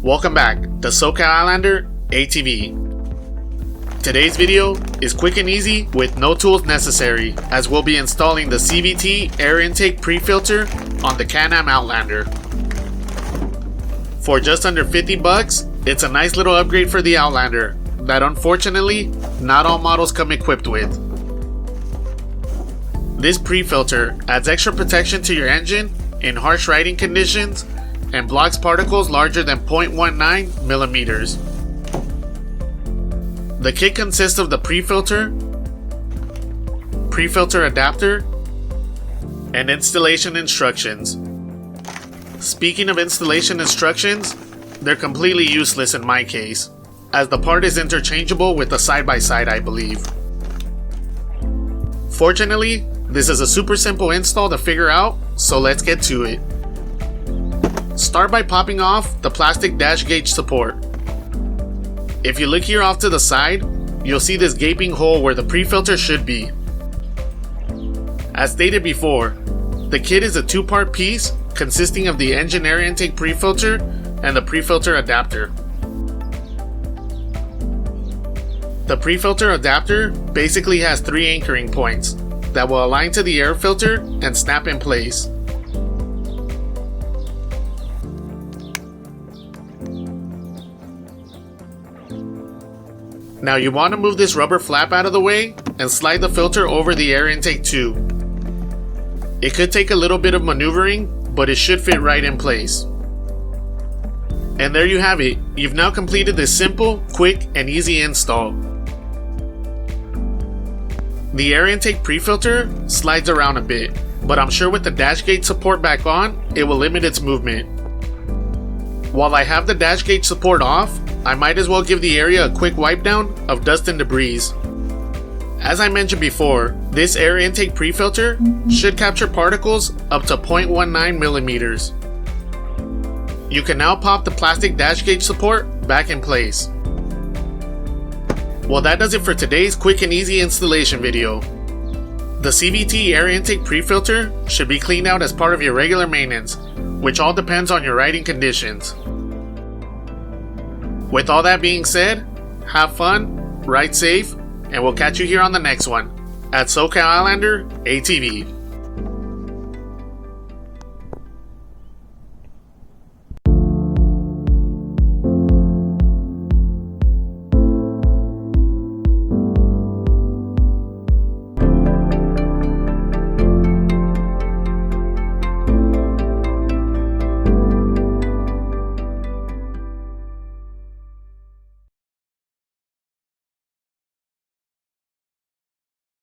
Welcome back to CVT Outlander ATV. Today's video is quick and easy with no tools necessary, as we'll be installing the CVT Air Intake Pre-Filter on the Can Am Outlander. For just under 50 bucks, it's a nice little upgrade for the Outlander that unfortunately not all models come equipped with. This pre-filter adds extra protection to your engine in harsh riding conditions and blocks particles larger than 0.19 millimeters. The kit consists of the pre-filter adapter, and installation instructions. Speaking of installation instructions, they're completely useless in my case, as the part is interchangeable with the side-by-side, I believe. Fortunately, this is a super simple install to figure out, so let's get to it. Start by popping off the plastic dash gauge support. If you look here off to the side, you'll see this gaping hole where the pre-filter should be. As stated before, the kit is a two-part piece consisting of the engine air intake pre-filter and the pre-filter adapter. The pre-filter adapter basically has three anchoring points that will align to the air filter and snap in place. Now you want to move this rubber flap out of the way and slide the filter over the air intake tube. It could take a little bit of maneuvering, but it should fit right in place. And there you have it. You've now completed this simple, quick, and easy install. The air intake pre-filter slides around a bit, but I'm sure with the dash gauge support back on, it will limit its movement. While I have the dash gauge support off, I might as well give the area a quick wipe down of dust and debris. As I mentioned before, this air intake pre-filter should capture particles up to 0.19 millimeters. You can now pop the plastic dash gauge support back in place. Well, that does it for today's quick and easy installation video. The CVT Air Intake Pre-Filter should be cleaned out as part of your regular maintenance, which all depends on your riding conditions. With all that being said, have fun, ride safe, and we'll catch you here on the next one at CVT Outlander ATV.